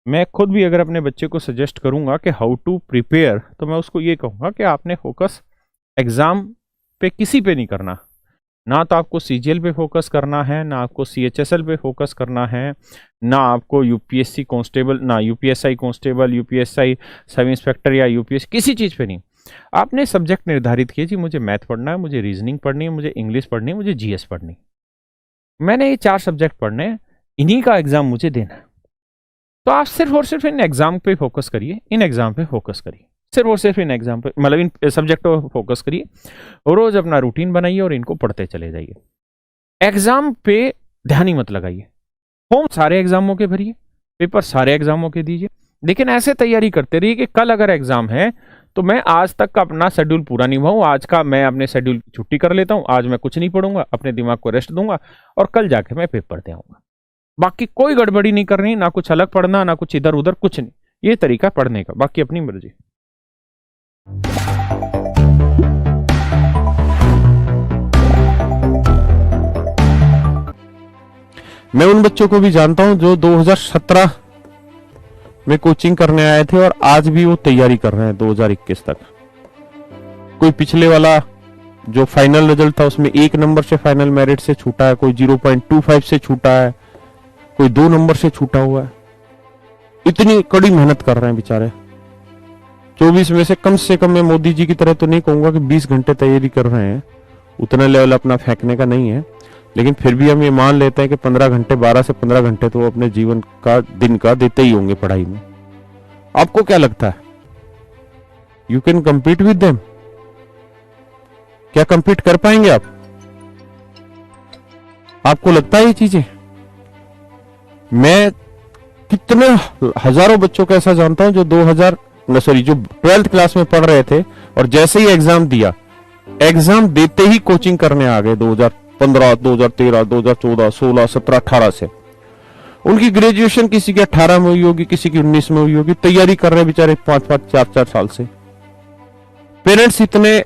मैं खुद भी अगर अपने बच्चे को सजेस्ट करूंगा कि हाउ टू प्रिपेयर, तो मैं उसको ये कहूंगा कि आपने फोकस एग्जाम पे किसी पे नहीं करना। ना तो आपको सीजीएल पे फोकस करना है, ना आपको सीएचएसएल पे फोकस करना है, ना आपको यूपीएससी कांस्टेबल, ना UPSI constable, UPSI sub inspector या यूपीएससी, किसी चीज़ पे नहीं। आपने सब्जेक्ट निर्धारित किए जी, मुझे मैथ पढ़ना है, मुझे रीजनिंग पढ़नी है, मुझे इंग्लिश पढ़नी है, मुझे जीएस पढ़नी है, मैंने ये 4 सब्जेक्ट पढ़ने हैं, इन्हीं का एग्जाम मुझे देना है। तो आप सिर्फ और सिर्फ इन एग्जाम पे फोकस करिए, इन एग्जाम पे फोकस करिए, सिर्फ और सिर्फ इन एग्जाम पे, मतलब इन सब्जेक्टों पे फोकस करिए, रोज अपना रूटीन बनाइए और इनको पढ़ते चले जाइए। एग्जाम पे ध्यान ही मत लगाइए। फॉर्म सारे एग्जामों के भरिए, पेपर सारे एग्जामों के दीजिए, लेकिन ऐसे तैयारी करते रहिए कि कल अगर एग्जाम है तो मैं आज तक का अपना शेड्यूल पूरा निभाऊं, आज का मैं अपने शेड्यूल की छुट्टी कर लेता हूं, आज मैं कुछ नहीं पढ़ूंगा, अपने दिमाग को रेस्ट दूंगा और कल जाके मैं पेपर दे आऊंगा। बाकी कोई गड़बड़ी नहीं करनी, ना कुछ अलग पढ़ना, ना कुछ इधर उधर, कुछ नहीं। ये तरीका पढ़ने का, बाकी अपनी मर्जी। मैं उन बच्चों को भी जानता हूं जो 2017 में कोचिंग करने आए थे और आज भी वो तैयारी कर रहे हैं 2021 तक। कोई पिछले वाला जो फाइनल रिजल्ट था उसमें 1 नंबर से फाइनल मेरिट से छूटा है, कोई 0.25 से छूटा है, कोई 2 नंबर से छूटा हुआ है। इतनी कड़ी मेहनत कर रहे हैं बेचारे। 24 में से कम मैं मोदी जी की तरह तो नहीं कहूंगा कि 20 घंटे तैयारी कर रहे हैं, उतना लेवल अपना फेंकने का नहीं है, लेकिन फिर भी हम ये मान लेते हैं कि 15 घंटे, 12 से 15 घंटे तो वो अपने जीवन का, दिन का देते ही होंगे पढ़ाई में। आपको क्या लगता है, you can compete with them? क्या कम्पीट कर पाएंगे आप? आपको लगता है ये चीजें? मैं कितने हजारों बच्चों को ऐसा जानता हूं जो जो 12th क्लास में पढ़ रहे थे और जैसे ही एग्जाम दिया, एग्जाम देते ही कोचिंग करने आ गए 2015, 2013, 2014, 16, 17, 18 से। उनकी ग्रेजुएशन किसी की 18 में हुई होगी, किसी की 19 में हुई होगी, तैयारी कर रहे हैं बेचारे 5-5, 4-4 साल से। पेरेंट्स इतने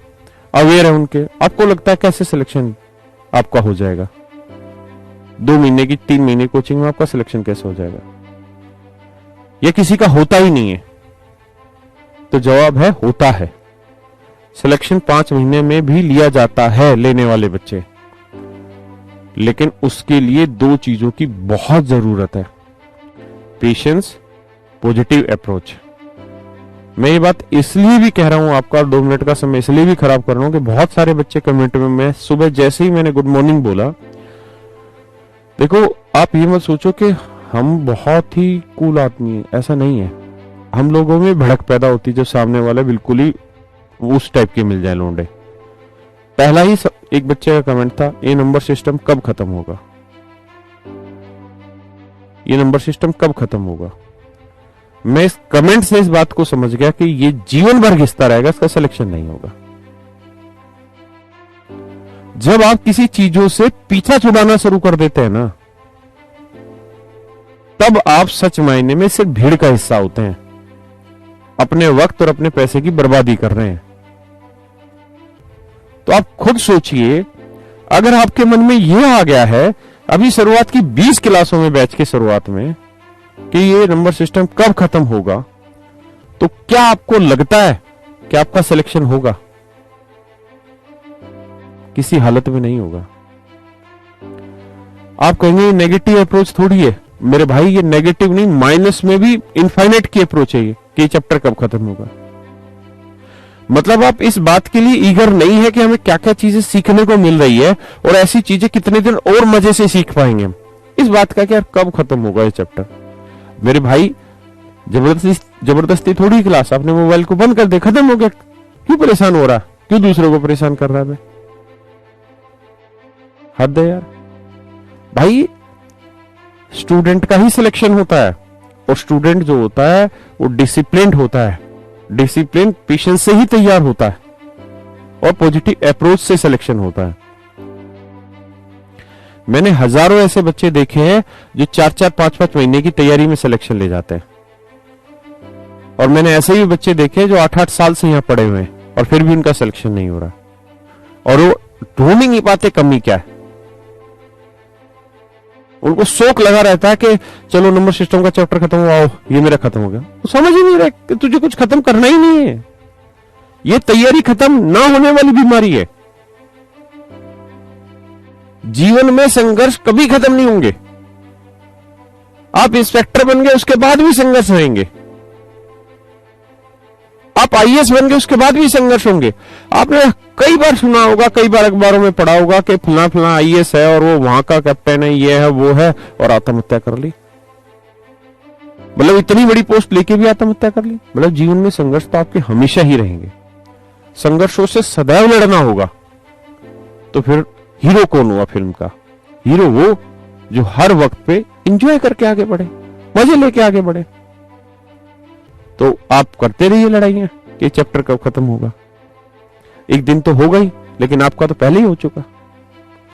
अवेयर है उनके। आपको लगता है कैसे सिलेक्शन आपका हो जाएगा? 2 महीने की, 3 महीने कोचिंग में आपका सिलेक्शन कैसे हो जाएगा? यह किसी का होता ही नहीं है। तो जवाब है, होता है। सिलेक्शन 5 महीने में भी लिया जाता है, लेने वाले बच्चे, लेकिन उसके लिए 2 चीजों की बहुत जरूरत है, पेशेंस, पॉजिटिव अप्रोच। मैं ये बात इसलिए भी कह रहा हूं, आपका 2 मिनट का समय इसलिए भी खराब कर रहा हूं कि बहुत सारे बच्चे कमेंट में, मैं सुबह जैसे ही मैंने गुड मॉर्निंग बोला, देखो आप ये मत सोचो कि हम बहुत ही कूल आदमी हैं, ऐसा नहीं है। हम लोगों में भड़क पैदा होती जब सामने वाला बिल्कुल ही उस टाइप के मिल जाए लोंडे। पहला ही एक बच्चे का कमेंट था, ये नंबर सिस्टम कब खत्म होगा? ये नंबर सिस्टम कब खत्म होगा? मैं इस कमेंट से इस बात को समझ गया कि ये जीवन भर घिसता रहेगा, इसका सिलेक्शन नहीं होगा। जब आप किसी चीजों से पीछा छुड़ाना शुरू कर देते हैं ना, तब आप सच मायने में सिर्फ भीड़ का हिस्सा होते हैं, अपने वक्त और अपने पैसे की बर्बादी कर रहे हैं। तो आप खुद सोचिए, अगर आपके मन में यह आ गया है अभी शुरुआत की 20 क्लासों में, बैच की शुरुआत में, कि ये नंबर सिस्टम कब खत्म होगा, तो क्या आपको लगता है कि आपका सिलेक्शन होगा? किसी हालत में नहीं होगा। आप कहेंगे नेगेटिव अप्रोच थोड़ी है। मेरे भाई ये नेगेटिव नहीं, माइनस में भी इनफाइनाइट की अप्रोच है ये, कि चैप्टर कब खत्म होगा। मतलब आप इस बात के लिए ईगर नहीं है कि हमें क्या क्या चीजें सीखने को मिल रही है और ऐसी चीजें कितने दिन और मजे से सीख पाएंगे हम, इस बात का कि यार कब खत्म होगा ये चैप्टर। मेरे भाई जबरदस्ती थोड़ी क्लास, आपने मोबाइल को बंद कर दे, खत्म हो गया। क्यों परेशान हो रहा, क्यों दूसरों को परेशान कर रहा है? हद है यार। भाई स्टूडेंट का ही सिलेक्शन होता है, और स्टूडेंट जो होता है वो डिसिप्लिन्ड होता है। डिसिप्लिन पेशेंस से ही तैयार होता है और पॉजिटिव अप्रोच से सिलेक्शन होता है। मैंने हजारों ऐसे बच्चे देखे हैं जो 4-4, 5-5 महीने की तैयारी में सिलेक्शन ले जाते हैं, और मैंने ऐसे ही बच्चे देखे जो 8-8 साल से यहां पड़े हुए हैं और फिर भी उनका सिलेक्शन नहीं हो रहा, और वो ढूंढ ही नहीं पाते कमी क्या है। उनको शौक लगा रहता है कि चलो नंबर सिस्टम का चैप्टर खत्म हुआ, ये मेरा खत्म हो गया। वो समझ ही नहीं रहे कि तुझे कुछ खत्म करना ही नहीं है। ये तैयारी खत्म ना होने वाली बीमारी है। जीवन में संघर्ष कभी खत्म नहीं होंगे। आप इंस्पेक्टर बन गए उसके बाद भी संघर्ष रहेंगे, आप आईएएस बन गए उसके बाद भी संघर्ष होंगे। आपने कई बार सुना होगा, कई बार अखबारों में पढ़ा होगा कि फला फला आईएएस है और वो वहां का कैप्टन है, ये है वो है, और आत्महत्या कर ली। मतलब इतनी बड़ी पोस्ट लेके भी आत्महत्या कर ली। मतलब जीवन में संघर्ष तो आपके हमेशा ही रहेंगे, संघर्षों से सदैव लड़ना होगा। तो फिर हीरो कौन हुआ फिल्म का? हीरो वो जो हर वक्त पे एंजॉय करके आगे बढ़े, मजे लेके आगे बढ़े। तो आप करते रहिए लड़ाइयां कि चैप्टर कब खत्म होगा। एक दिन तो होगा ही, लेकिन आपका तो पहले ही हो चुका।